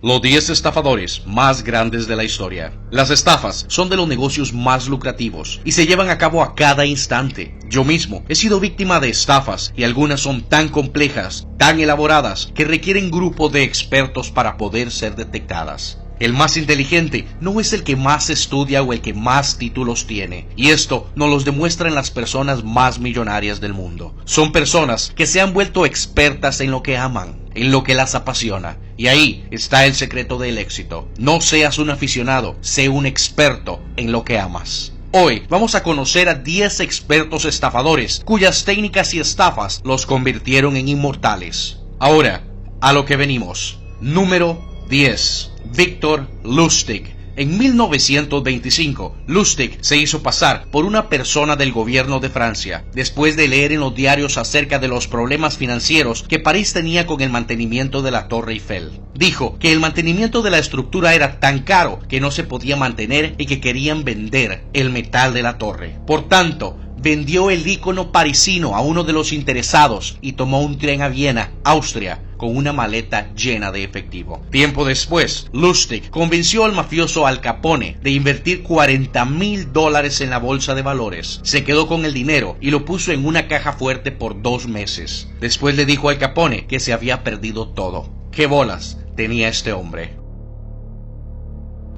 Los 10 estafadores más grandes de la historia. Las estafas son de los negocios más lucrativos y se llevan a cabo a cada instante. Yo mismo he sido víctima de estafas y algunas son tan complejas, tan elaboradas, que requieren grupos de expertos para poder ser detectadas. El más inteligente no es el que más estudia o el que más títulos tiene, y esto nos lo demuestran las personas más millonarias del mundo. Son personas que se han vuelto expertas en lo que aman, en lo que las apasiona, y ahí está el secreto del éxito. No seas un aficionado, sé un experto en lo que amas. Hoy vamos a conocer a 10 expertos estafadores cuyas técnicas y estafas los convirtieron en inmortales. Ahora, a lo que venimos. Número 10. Victor Lustig. En 1925, Lustig se hizo pasar por una persona del gobierno de Francia, después de leer en los diarios acerca de los problemas financieros que París tenía con el mantenimiento de la Torre Eiffel. Dijo que el mantenimiento de la estructura era tan caro que no se podía mantener y que querían vender el metal de la torre. Por tanto, vendió el ícono parisino a uno de los interesados y tomó un tren a Viena, Austria, con una maleta llena de efectivo. Tiempo después, Lustig convenció al mafioso Al Capone de invertir $40,000 en la bolsa de valores. Se quedó con el dinero y lo puso en una caja fuerte por 2 meses. Después le dijo al Capone que se había perdido todo. ¿Qué bolas tenía este hombre?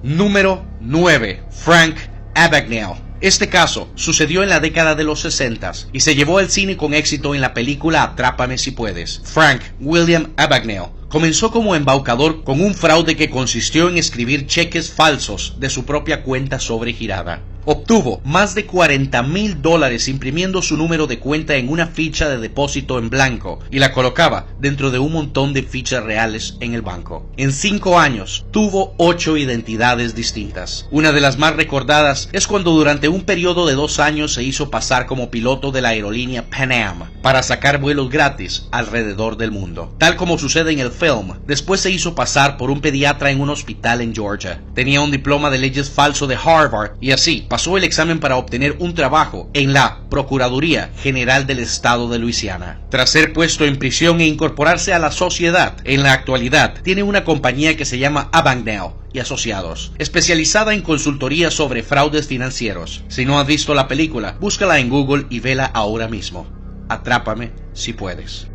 Número 9. Frank Abagnale. Este caso sucedió en la década de los 60 y se llevó al cine con éxito en la película Atrápame si puedes. Frank William Abagnale comenzó como embaucador con un fraude que consistió en escribir cheques falsos de su propia cuenta sobregirada. Obtuvo más de $40,000 imprimiendo su número de cuenta en una ficha de depósito en blanco y la colocaba dentro de un montón de fichas reales en el banco. En 5 años tuvo 8 identidades distintas. Una de las más recordadas es cuando durante un periodo de 2 años se hizo pasar como piloto de la aerolínea Pan Am para sacar vuelos gratis alrededor del mundo. Tal como sucede en el film, después se hizo pasar por un pediatra en un hospital en Georgia. Tenía un diploma de leyes falso de Harvard y así pasó el examen para obtener un trabajo en la Procuraduría General del Estado de Luisiana. Tras ser puesto en prisión e incorporarse a la sociedad, en la actualidad tiene una compañía que se llama Abagnale y Asociados, especializada en consultoría sobre fraudes financieros. Si no has visto la película, búscala en Google y vela ahora mismo. Atrápame si puedes.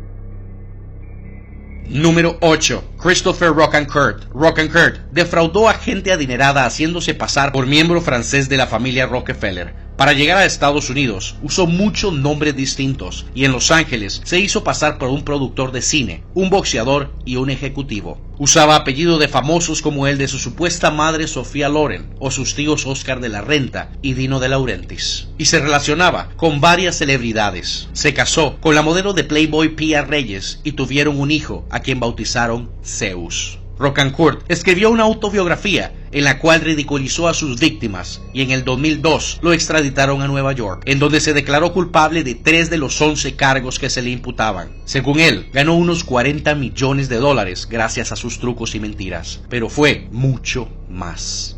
Número 8. Christopher Rockencourt. Rockencourt defraudó a gente adinerada haciéndose pasar por miembro francés de la familia Rockefeller. Para llegar a Estados Unidos, usó muchos nombres distintos y en Los Ángeles se hizo pasar por un productor de cine, un boxeador y un ejecutivo. Usaba apellidos de famosos como el de su supuesta madre Sofía Loren o sus tíos Oscar de la Renta y Dino de Laurentiis. Y se relacionaba con varias celebridades. Se casó con la modelo de Playboy Pia Reyes y tuvieron un hijo a quien bautizaron Zeus. Rockencourt escribió una autobiografía en la cual ridiculizó a sus víctimas y en el 2002 lo extraditaron a Nueva York, en donde se declaró culpable de 3 de los 11 cargos que se le imputaban. Según él, ganó unos $40 millones gracias a sus trucos y mentiras, pero fue mucho más.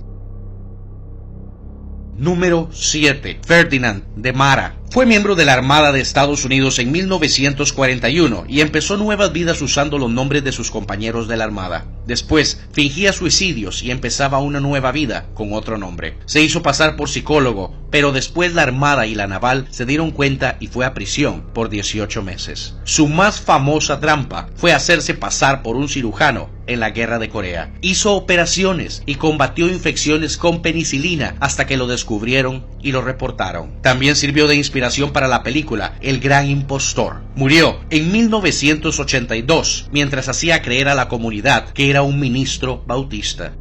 Número 7. Ferdinand de Mara. Fue miembro de la Armada de Estados Unidos en 1941 y empezó nuevas vidas usando los nombres de sus compañeros de la Armada. Después fingía suicidios y empezaba una nueva vida con otro nombre. Se hizo pasar por psicólogo, pero después la Armada y la Naval se dieron cuenta y fue a prisión por 18 meses. Su más famosa trampa fue hacerse pasar por un cirujano en la guerra de Corea. Hizo operaciones y combatió infecciones con penicilina hasta que lo descubrieron y lo reportaron. También sirvió de inspiración para la película El Gran Impostor. Murió en 1982 mientras hacía creer a la comunidad que era un ministro bautista.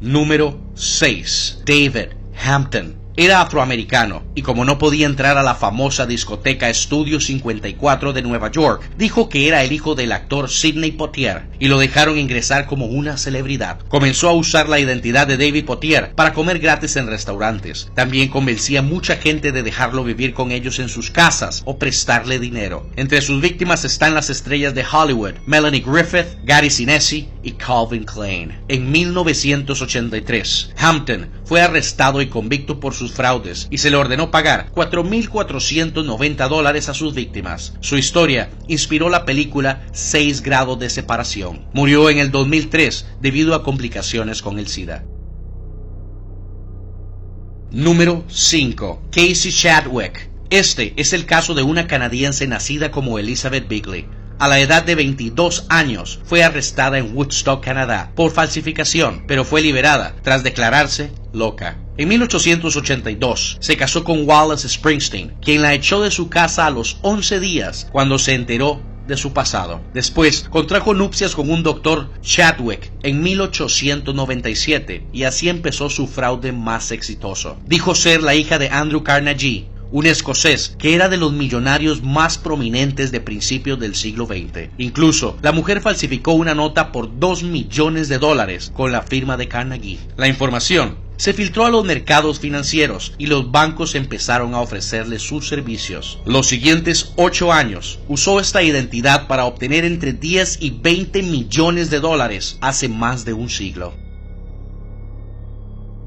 Número 6. David Hampton. Era afroamericano y como no podía entrar a la famosa discoteca Estudio 54 de Nueva York, dijo que era el hijo del actor Sidney Poitier y lo dejaron ingresar como una celebridad. Comenzó a usar la identidad de David Poitier para comer gratis en restaurantes. También convencía a mucha gente de dejarlo vivir con ellos en sus casas o prestarle dinero. Entre sus víctimas están las estrellas de Hollywood, Melanie Griffith, Gary Sinise y Calvin Klein. En 1983, Hampton fue arrestado y convicto por sus fraudes y se le ordenó pagar $4,490 a sus víctimas. Su historia inspiró la película 6 grados de separación. Murió en el 2003 debido a complicaciones con el SIDA. Número 5. Casey Chadwick. Este es el caso de una canadiense nacida como Elizabeth Bigley. A la edad de 22 años fue arrestada en Woodstock, Canadá, por falsificación, pero fue liberada tras declararse loca. En 1882 se casó con Wallace Springsteen, quien la echó de su casa a los 11 días cuando se enteró de su pasado. Después contrajo nupcias con un doctor Chadwick en 1897 y así empezó su fraude más exitoso. Dijo ser la hija de Andrew Carnegie, un escocés que era de los millonarios más prominentes de principios del siglo XX. Incluso, la mujer falsificó una nota por $2 millones con la firma de Carnegie. La información se filtró a los mercados financieros y los bancos empezaron a ofrecerle sus servicios. Los siguientes 8 años usó esta identidad para obtener entre 10 y 20 millones de dólares hace más de un siglo.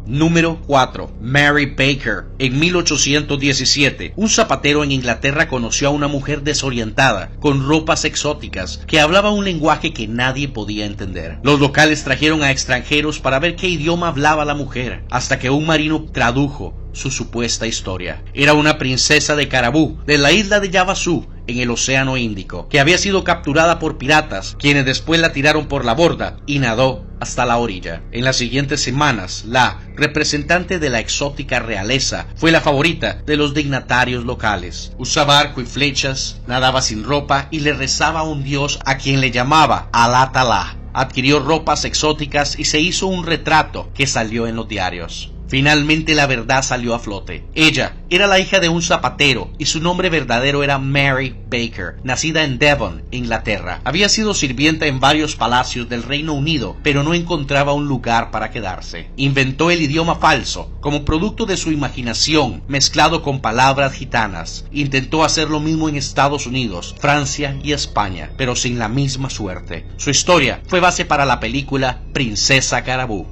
Número 4. Mary Baker. En 1817, un zapatero en Inglaterra conoció a una mujer desorientada, con ropas exóticas, que hablaba un lenguaje que nadie podía entender. Los locales trajeron a extranjeros para ver qué idioma hablaba la mujer, hasta que un marino tradujo su supuesta historia. Era una princesa de Carabú, de la isla de Yabasu, en el Océano Índico, que había sido capturada por piratas, quienes después la tiraron por la borda y nadó hasta la orilla. En las siguientes semanas, la representante de la exótica realeza fue la favorita de los dignatarios locales. Usaba arco y flechas, nadaba sin ropa y le rezaba a un dios a quien le llamaba Alá-Talá. Adquirió ropas exóticas y se hizo un retrato que salió en los diarios. Finalmente la verdad salió a flote. Ella era la hija de un zapatero y su nombre verdadero era Mary Baker, nacida en Devon, Inglaterra. Había sido sirvienta en varios palacios del Reino Unido, pero no encontraba un lugar para quedarse. Inventó el idioma falso como producto de su imaginación, mezclado con palabras gitanas. Intentó hacer lo mismo en Estados Unidos, Francia y España, pero sin la misma suerte. Su historia fue base para la película Princesa Carabú.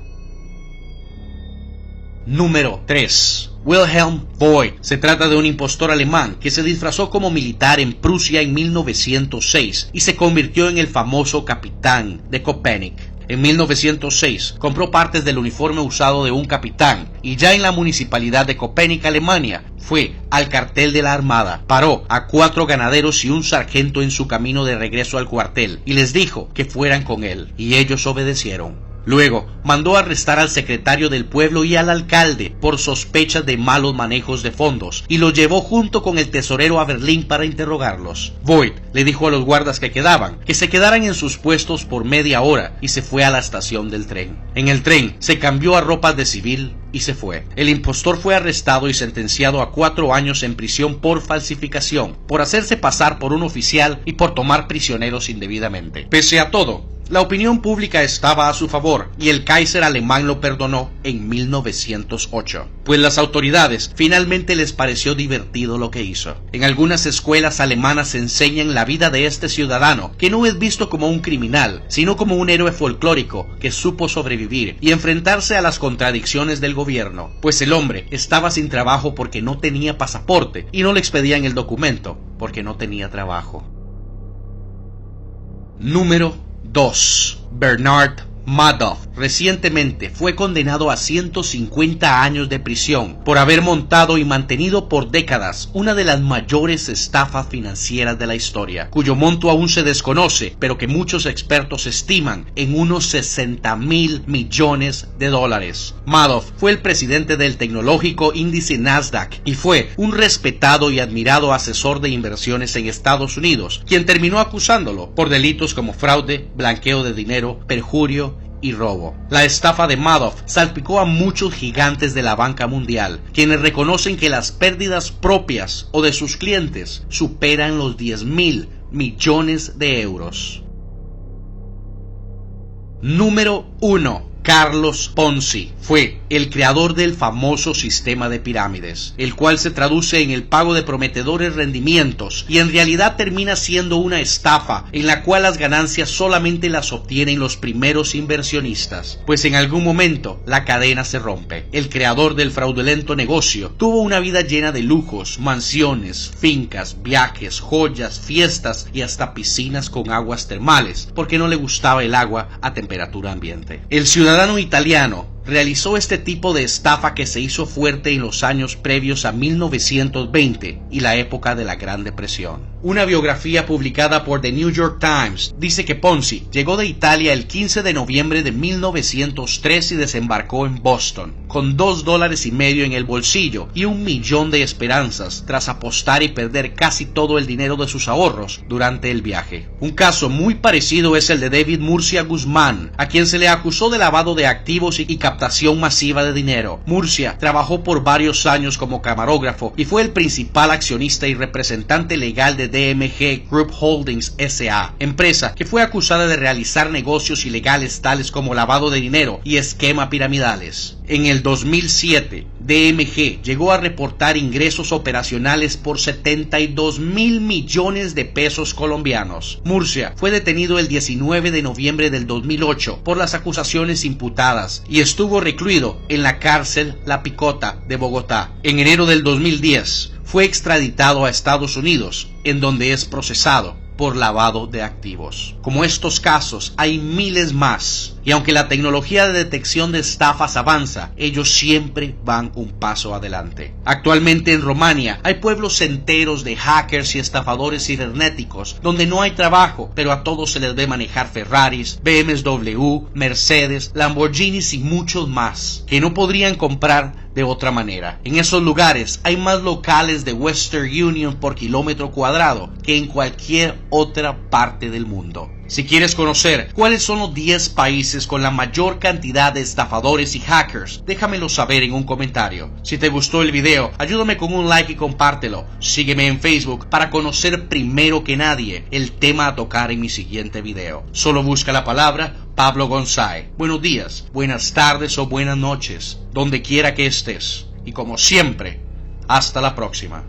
Número 3. Wilhelm Voigt. Se trata de un impostor alemán que se disfrazó como militar en Prusia en 1906 y se convirtió en el famoso capitán de Köpenick. En 1906 compró partes del uniforme usado de un capitán y ya en la municipalidad de Köpenick, Alemania, fue al cuartel de la Armada, paró a 4 ganaderos y un sargento en su camino de regreso al cuartel y les dijo que fueran con él, y ellos obedecieron. Luego, mandó arrestar al secretario del pueblo y al alcalde por sospechas de malos manejos de fondos y los llevó junto con el tesorero a Berlín para interrogarlos. Voigt le dijo a los guardas que quedaban que se quedaran en sus puestos por media hora y se fue a la estación del tren. En el tren se cambió a ropas de civil y se fue. El impostor fue arrestado y sentenciado a 4 años en prisión por falsificación, por hacerse pasar por un oficial y por tomar prisioneros indebidamente. Pese a todo, la opinión pública estaba a su favor y el Kaiser alemán lo perdonó en 1908, pues las autoridades finalmente les pareció divertido lo que hizo. En algunas escuelas alemanas se enseñan la vida de este ciudadano, que no es visto como un criminal, sino como un héroe folclórico que supo sobrevivir y enfrentarse a las contradicciones del gobierno, pues el hombre estaba sin trabajo porque no tenía pasaporte y no le expedían el documento porque no tenía trabajo. Número 2. Bernard Madoff recientemente fue condenado a 150 años de prisión por haber montado y mantenido por décadas una de las mayores estafas financieras de la historia, cuyo monto aún se desconoce, pero que muchos expertos estiman en unos $60,000 millones. Madoff fue el presidente del tecnológico índice Nasdaq y fue un respetado y admirado asesor de inversiones en Estados Unidos, quien terminó acusándolo por delitos como fraude, blanqueo de dinero, perjurio y robo. La estafa de Madoff salpicó a muchos gigantes de la banca mundial, quienes reconocen que las pérdidas propias o de sus clientes superan los 10,000 millones de euros. Número 1. Carlos Ponzi fue el creador del famoso sistema de pirámides, el cual se traduce en el pago de prometedores rendimientos y en realidad termina siendo una estafa en la cual las ganancias solamente las obtienen los primeros inversionistas, pues en algún momento la cadena se rompe. El creador del fraudulento negocio tuvo una vida llena de lujos, mansiones, fincas, viajes, joyas, fiestas y hasta piscinas con aguas termales, porque no le gustaba el agua a temperatura ambiente. El ciudadano italiano realizó este tipo de estafa que se hizo fuerte en los años previos a 1920 y la época de la Gran Depresión. Una biografía publicada por The New York Times dice que Ponzi llegó de Italia el 15 de noviembre de 1903 y desembarcó en Boston, con $2.50 en el bolsillo y 1 millón de esperanzas tras apostar y perder casi todo el dinero de sus ahorros durante el viaje. Un caso muy parecido es el de David Murcia Guzmán, a quien se le acusó de lavado de activos y captación masiva de dinero. Murcia trabajó por varios años como camarógrafo y fue el principal accionista y representante legal de DMG Group Holdings S.A., empresa que fue acusada de realizar negocios ilegales tales como lavado de dinero y esquema piramidales. En el 2007, DMG llegó a reportar ingresos operacionales por 72.000 millones de pesos colombianos. Murcia fue detenido el 19 de noviembre del 2008 por las acusaciones imputadas y estuvo recluido en la cárcel La Picota de Bogotá. En enero del 2010 fue extraditado a Estados Unidos, en donde es procesado por lavado de activos. Como estos casos, hay miles más, y aunque la tecnología de detección de estafas avanza, ellos siempre van un paso adelante. Actualmente en Rumania hay pueblos enteros de hackers y estafadores cibernéticos, donde no hay trabajo, pero a todos se les ve manejar Ferraris, BMW, Mercedes, Lamborghinis y muchos más, que no podrían comprar de otra manera. En esos lugares hay más locales de Western Union por kilómetro cuadrado que en cualquier otra parte del mundo. Si quieres conocer cuáles son los 10 países con la mayor cantidad de estafadores y hackers, déjamelo saber en un comentario. Si te gustó el video, ayúdame con un like y compártelo. Sígueme en Facebook para conocer primero que nadie el tema a tocar en mi siguiente video. Solo busca la palabra Pablo González. Buenos días, buenas tardes o buenas noches, donde quiera que estés. Y como siempre, hasta la próxima.